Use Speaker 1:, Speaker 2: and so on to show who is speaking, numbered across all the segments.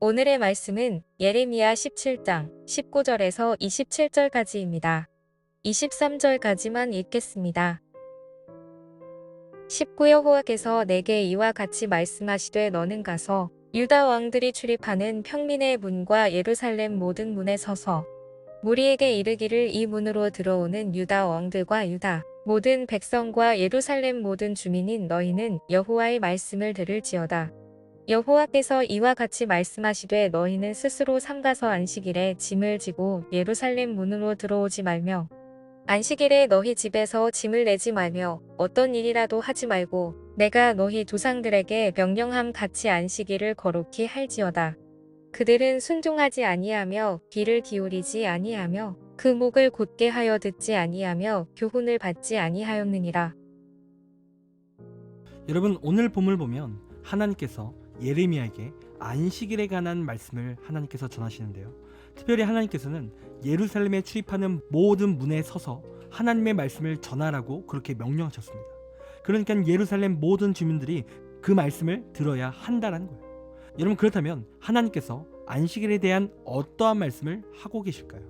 Speaker 1: 오늘의 말씀은 예레미야 17장 19절에서 27절까지입니다. 23절까지만 읽겠습니다. 19 여호와께서 내게 이와 같이 말씀하시되 너는 가서 유다 왕들이 출입하는 평민의 문과 예루살렘 모든 문에 서서 무리에게 이르기를 이 문으로 들어오는 유다 왕들과 유다 모든 백성과 예루살렘 모든 주민인 너희는 여호와의 말씀을 들을지어다. 여호와께서 이와 같이 말씀하시되 너희는 스스로 삼가서 안식일에 짐을 지고 예루살렘 문으로 들어오지 말며 안식일에 너희 집에서 짐을 내지 말며 어떤 일이라도 하지 말고 내가 너희 조상들에게 명령함 같이 안식일을 거룩히 할지어다. 그들은 순종하지 아니하며 귀를 기울이지 아니하며 그 목을 곧게 하여 듣지 아니하며 교훈을 받지 아니하였느니라.
Speaker 2: 여러분, 오늘 본문을 보면 하나님께서 예레미야에게 안식일에 관한 말씀을 하나님께서 전하시는데요. 특별히 하나님께서는 예루살렘에 출입하는 모든 문에 서서 하나님의 말씀을 전하라고 그렇게 명령하셨습니다. 그러니까 예루살렘 모든 주민들이 그 말씀을 들어야 한다는 거예요. 여러분, 그렇다면 하나님께서 안식일에 대한 어떠한 말씀을 하고 계실까요?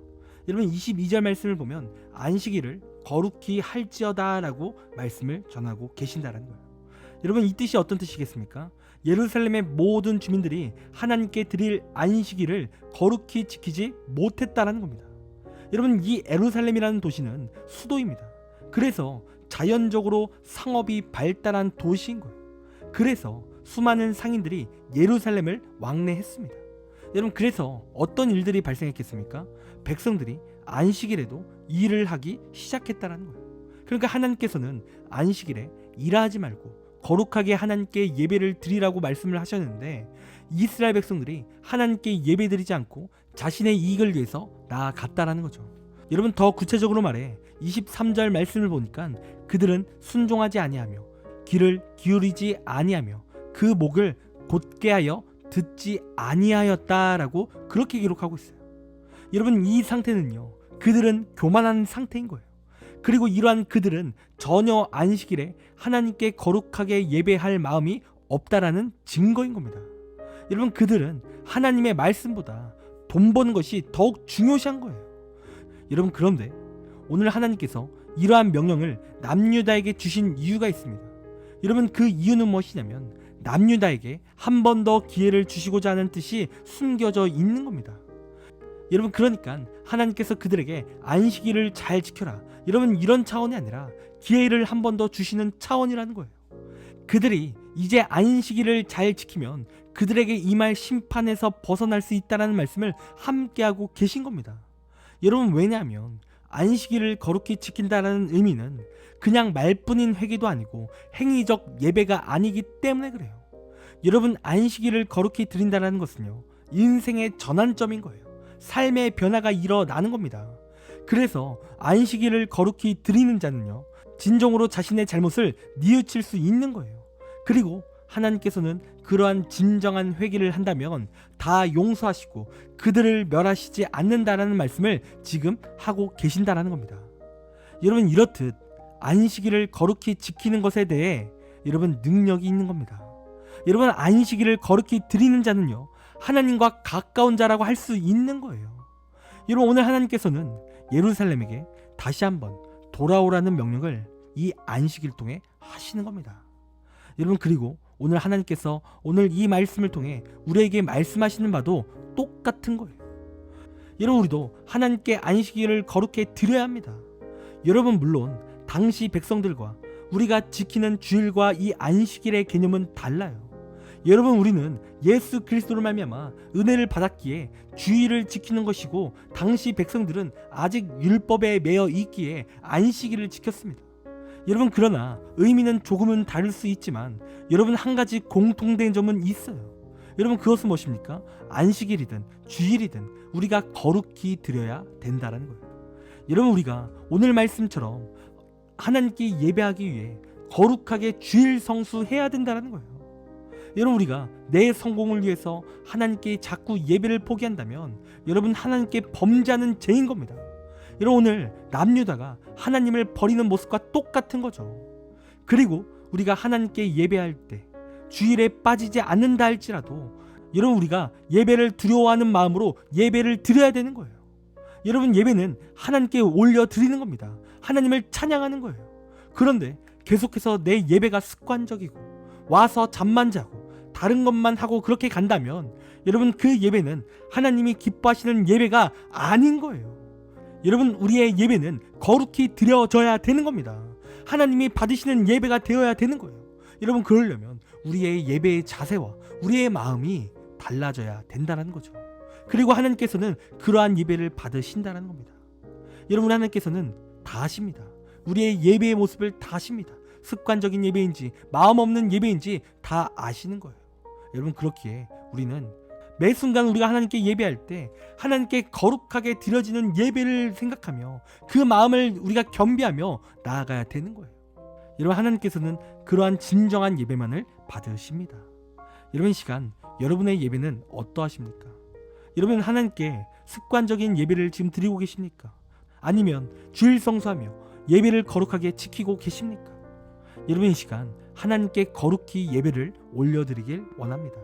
Speaker 2: 여러분, 22절 말씀을 보면 안식일을 거룩히 할지어다 라고 말씀을 전하고 계신다는 거예요. 여러분, 이 뜻이 어떤 뜻이겠습니까? 예루살렘의 모든 주민들이 하나님께 드릴 안식일을 거룩히 지키지 못했다는 겁니다. 여러분, 이 예루살렘이라는 도시는 수도입니다. 그래서 자연적으로 상업이 발달한 도시인 거예요. 그래서 수많은 상인들이 예루살렘을 왕래했습니다. 여러분, 그래서 어떤 일들이 발생했겠습니까? 백성들이 안식일에도 일을 하기 시작했다는 거예요. 그러니까 하나님께서는 안식일에 일하지 말고 거룩하게 하나님께 예배를 드리라고 말씀을 하셨는데 이스라엘 백성들이 하나님께 예배드리지 않고 자신의 이익을 위해서 나아갔다라는 거죠. 여러분, 더 구체적으로 말해 23절 말씀을 보니까 그들은 순종하지 아니하며 귀를 기울이지 아니하며 그 목을 곧게 하여 듣지 아니하였다라고 그렇게 기록하고 있어요. 여러분, 이 상태는요, 그들은 교만한 상태인 거예요. 그리고 이러한 그들은 전혀 안식일에 하나님께 거룩하게 예배할 마음이 없다라는 증거인 겁니다. 여러분, 그들은 하나님의 말씀보다 돈 버는 것이 더욱 중요시한 거예요. 여러분, 그런데 오늘 하나님께서 이러한 명령을 남유다에게 주신 이유가 있습니다. 여러분, 그 이유는 무엇이냐면 남유다에게 한 번 더 기회를 주시고자 하는 뜻이 숨겨져 있는 겁니다. 여러분, 그러니까 하나님께서 그들에게 안식일을 잘 지켜라, 여러분, 이런 차원이 아니라 기회를 한 번 더 주시는 차원이라는 거예요. 그들이 이제 안식일을 잘 지키면 그들에게 임할 심판에서 벗어날 수 있다는 말씀을 함께하고 계신 겁니다. 여러분, 왜냐하면 안식일을 거룩히 지킨다는 의미는 그냥 말뿐인 회개도 아니고 행위적 예배가 아니기 때문에 그래요. 여러분, 안식일을 거룩히 드린다는 것은요, 인생의 전환점인 거예요. 삶의 변화가 일어나는 겁니다. 그래서 안식일을 거룩히 드리는 자는요, 진정으로 자신의 잘못을 뉘우칠 수 있는 거예요. 그리고 하나님께서는 그러한 진정한 회개를 한다면 다 용서하시고 그들을 멸하시지 않는다라는 말씀을 지금 하고 계신다라는 겁니다. 여러분, 이렇듯 안식일을 거룩히 지키는 것에 대해 여러분 능력이 있는 겁니다. 여러분, 안식일을 거룩히 드리는 자는요, 하나님과 가까운 자라고 할 수 있는 거예요. 여러분, 오늘 하나님께서는 예루살렘에게 다시 한번 돌아오라는 명령을 이 안식일을 통해 하시는 겁니다. 여러분, 그리고 오늘 하나님께서 오늘 이 말씀을 통해 우리에게 말씀하시는 바도 똑같은 거예요. 여러분, 우리도 하나님께 안식일을 거룩히 드려야 합니다. 여러분, 물론 당시 백성들과 우리가 지키는 주일과 이 안식일의 개념은 달라요. 여러분, 우리는 예수 그리스도로 말미암아 은혜를 받았기에 주일을 지키는 것이고 당시 백성들은 아직 율법에 매여 있기에 안식일을 지켰습니다. 여러분, 그러나 의미는 조금은 다를 수 있지만 여러분, 한 가지 공통된 점은 있어요. 여러분, 그것은 무엇입니까? 안식일이든 주일이든 우리가 거룩히 드려야 된다는 거예요. 여러분, 우리가 오늘 말씀처럼 하나님께 예배하기 위해 거룩하게 주일 성수해야 된다는 거예요. 여러분, 우리가 내 성공을 위해서 하나님께 자꾸 예배를 포기한다면 여러분, 하나님께 범죄하는 죄인 겁니다. 여러분, 오늘 남유다가 하나님을 버리는 모습과 똑같은 거죠. 그리고 우리가 하나님께 예배할 때 주일에 빠지지 않는다 할지라도 여러분, 우리가 예배를 두려워하는 마음으로 예배를 드려야 되는 거예요. 여러분, 예배는 하나님께 올려드리는 겁니다. 하나님을 찬양하는 거예요. 그런데 계속해서 내 예배가 습관적이고 와서 잠만 자고 다른 것만 하고 그렇게 간다면 여러분, 그 예배는 하나님이 기뻐하시는 예배가 아닌 거예요. 여러분, 우리의 예배는 거룩히 드려져야 되는 겁니다. 하나님이 받으시는 예배가 되어야 되는 거예요. 여러분, 그러려면 우리의 예배의 자세와 우리의 마음이 달라져야 된다는 거죠. 그리고 하나님께서는 그러한 예배를 받으신다는 겁니다. 여러분, 하나님께서는 다 아십니다. 우리의 예배의 모습을 다 아십니다. 습관적인 예배인지 마음 없는 예배인지 다 아시는 거예요. 여러분, 그렇기에 우리는 매 순간 우리가 하나님께 예배할 때 하나님께 거룩하게 드려지는 예배를 생각하며 그 마음을 우리가 겸비하며 나아가야 되는 거예요. 여러분, 하나님께서는 그러한 진정한 예배만을 받으십니다. 여러분, 이 시간 여러분의 예배는 어떠하십니까? 여러분, 하나님께 습관적인 예배를 지금 드리고 계십니까? 아니면 주일 성수하며 예배를 거룩하게 지키고 계십니까? 여러분, 이 시간 하나님께 거룩히 예배를 올려드리길 원합니다.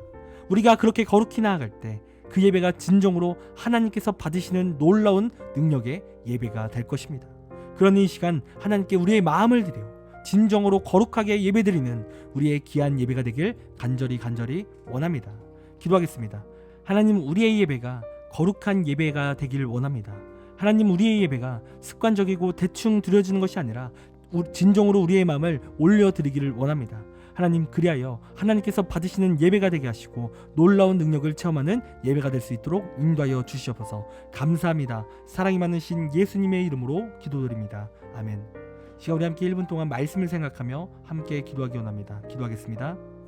Speaker 2: 우리가 그렇게 거룩히 나아갈 때 그 예배가 진정으로 하나님께서 받으시는 놀라운 능력의 예배가 될 것입니다. 그러니 이 시간 하나님께 우리의 마음을 드려 진정으로 거룩하게 예배드리는 우리의 귀한 예배가 되길 간절히 원합니다. 기도하겠습니다. 하나님, 우리의 예배가 거룩한 예배가 되길 원합니다. 하나님, 우리의 예배가 습관적이고 대충 드려지는 것이 아니라 진정으로 우리의 마음을 올려드리기를 원합니다. 하나님, 그리하여 하나님께서 받으시는 예배가 되게 하시고 놀라운 능력을 체험하는 예배가 될 수 있도록 인도하여 주시옵소서. 감사합니다. 사랑이 많으신 예수님의 이름으로 기도드립니다. 아멘. 시간 우리 함께 1분 동안 말씀을 생각하며 함께 기도하기 원합니다. 기도하겠습니다.